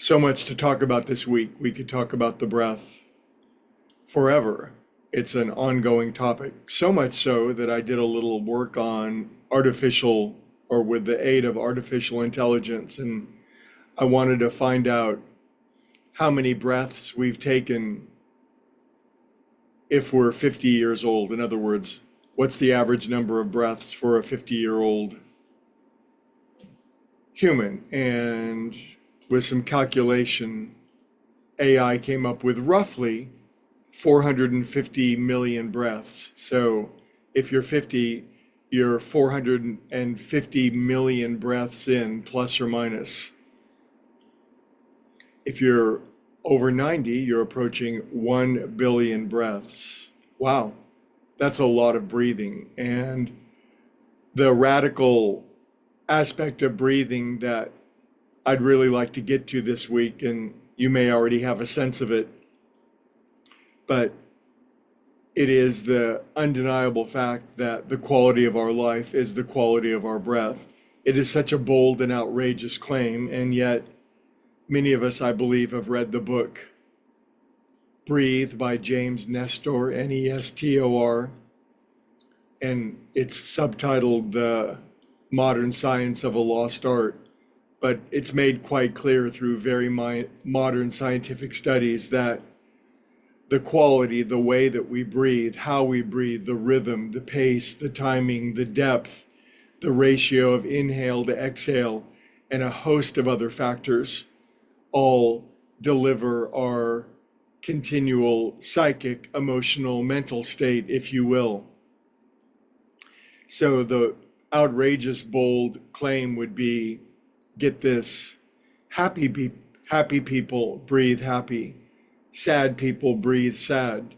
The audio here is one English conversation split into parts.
So much to talk about this week. We could talk about the breath forever. It's an ongoing topic. So much so that I did a little work on artificial, or with the aid of artificial intelligence, and I wanted to find out how many breaths we've taken if we're 50 years old. In other words, what's the average number of breaths for a 50-year-old human? And with some calculation, AI came up with roughly 450 million breaths. So if you're 50, you're 450 million breaths in, plus or minus. If you're over 90, you're approaching 1 billion breaths. Wow, that's a lot of breathing. And the radical aspect of breathing that I'd really like to get to this week, and you may already have a sense of it, but it is the undeniable fact that the quality of our life is the quality of our breath. It is such a bold and outrageous claim, and yet many of us, I believe, have read the book Breathe by James Nestor, Nestor, and it's subtitled The Modern Science of a Lost Art. But it's made quite clear through very modern scientific studies that the quality, the way that we breathe, how we breathe, the rhythm, the pace, the timing, the depth, the ratio of inhale to exhale, and a host of other factors all deliver our continual psychic, emotional, mental state, if you will. So the outrageous, bold claim would be, get this, happy people breathe happy, sad people breathe sad,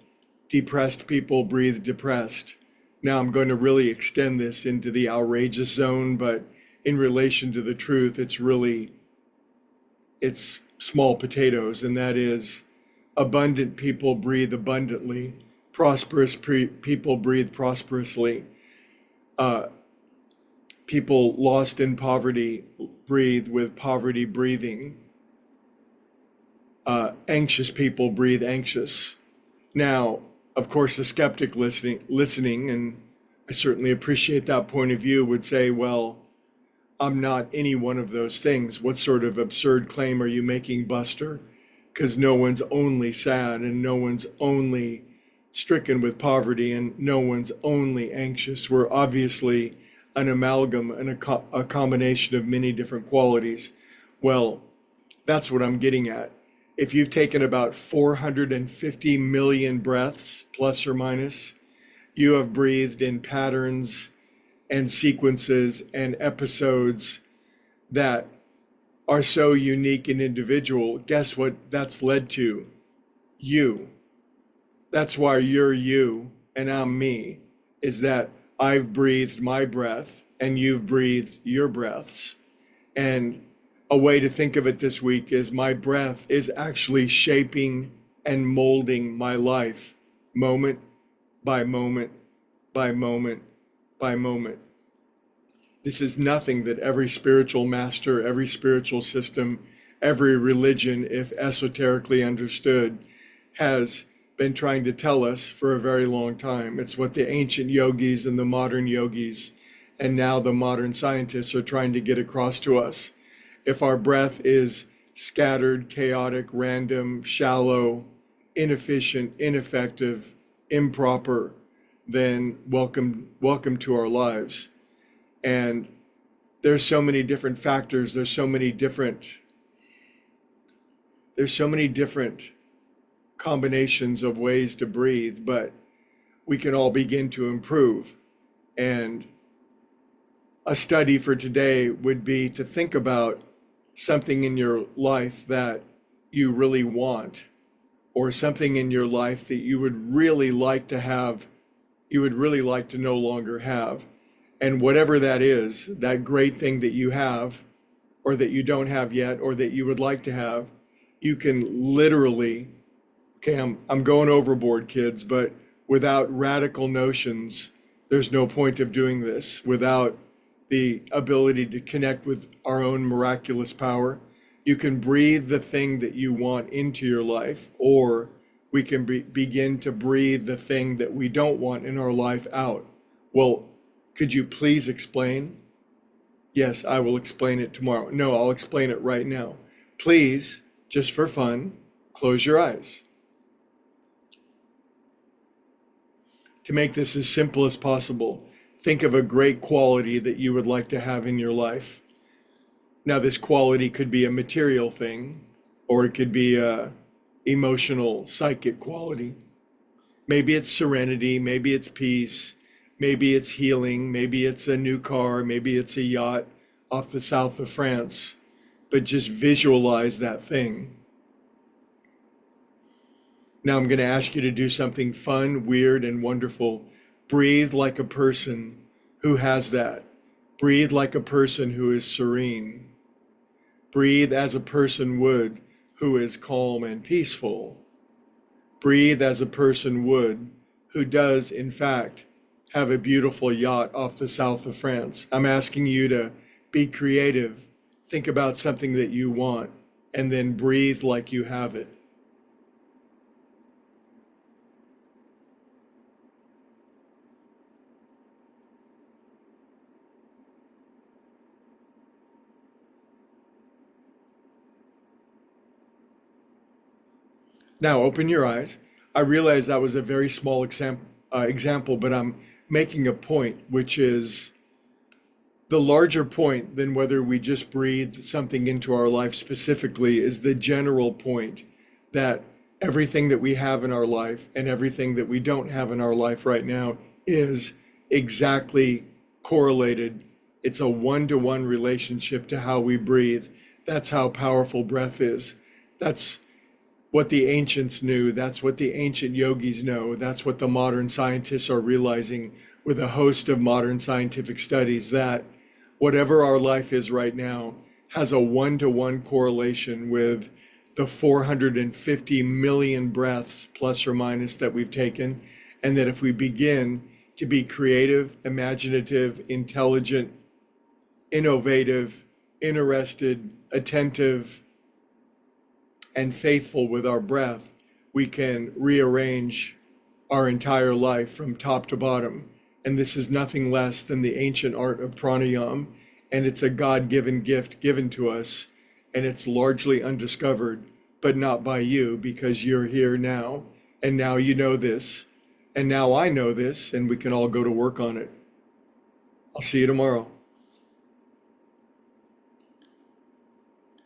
depressed people breathe depressed. Now I'm going to really extend this into the outrageous zone, but in relation to the truth, it's small potatoes, and that is abundant people breathe abundantly, prosperous people breathe prosperously. People lost in poverty breathe with poverty breathing. Anxious people breathe anxious. Now, of course, the skeptic listening, and I certainly appreciate that point of view, would say, well, I'm not any one of those things. What sort of absurd claim are you making, Buster? Because no one's only sad, and no one's only stricken with poverty, and no one's only anxious. We're obviously an amalgam and a combination of many different qualities. Well, that's what I'm getting at. If you've taken about 450 million breaths, plus or minus, you have breathed in patterns and sequences and episodes that are so unique and individual. Guess what that's led to? You. That's why you're you and I'm me, is that I've breathed my breath and you've breathed your breaths. And a way to think of it this week is my breath is actually shaping and molding my life, moment by moment by moment by moment. This is nothing that every spiritual master, every spiritual system, every religion, if esoterically understood, has been trying to tell us for a very long time. It's what the ancient yogis and the modern yogis, and now the modern scientists, are trying to get across to us. If our breath is scattered, chaotic, random, shallow, inefficient, ineffective, improper, then welcome to our lives. And there's so many different factors, there's so many different combinations of ways to breathe, but we can all begin to improve. And a study for today would be to think about something in your life that you really want, or something in your life that you would really like to have, you would really like to no longer have. And whatever that is, that great thing that you have, or that you don't have yet, or that you would like to have, you can literally, okay, I'm going overboard, kids, but without radical notions, there's no point of doing this. Without the ability to connect with our own miraculous power, You can breathe the thing that you want into your life, or we can begin to breathe the thing that we don't want in our life out. Well, could you please explain? Yes, I will explain it tomorrow. No, I'll explain it right now. Please, just for fun, close your eyes. To make this as simple as possible, think of a great quality that you would like to have in your life. Now, this quality could be a material thing, or it could be a emotional, psychic quality. Maybe it's serenity, maybe it's peace, maybe it's healing, maybe it's a new car, maybe it's a yacht off the south of France. But just visualize that thing. Now I'm going to ask you to do something fun, weird, and wonderful. Breathe like a person who has that. Breathe like a person who is serene. Breathe as a person would who is calm and peaceful. Breathe as a person would who does, in fact, have a beautiful yacht off the south of France. I'm asking you to be creative. Think about something that you want, and then breathe like you have it. Now open your eyes. I realize that was a very small example, but I'm making a point, which is the larger point than whether we just breathe something into our life specifically is the general point that everything that we have in our life and everything that we don't have in our life right now is exactly correlated. It's a one-to-one relationship to how we breathe. That's how powerful breath is. That's what the ancients knew. That's what the ancient yogis know. That's what the modern scientists are realizing with a host of modern scientific studies, that whatever our life is right now has a one-to-one correlation with the 450 million breaths plus or minus that we've taken. And that if we begin to be creative, imaginative, intelligent, innovative, interested, attentive, and faithful with our breath, we can rearrange our entire life from top to bottom. And this is nothing less than the ancient art of pranayama. And it's a God-given gift given to us. And it's largely undiscovered, but not by you, because you're here now. And now you know this. And now I know this, and we can all go to work on it. I'll see you tomorrow.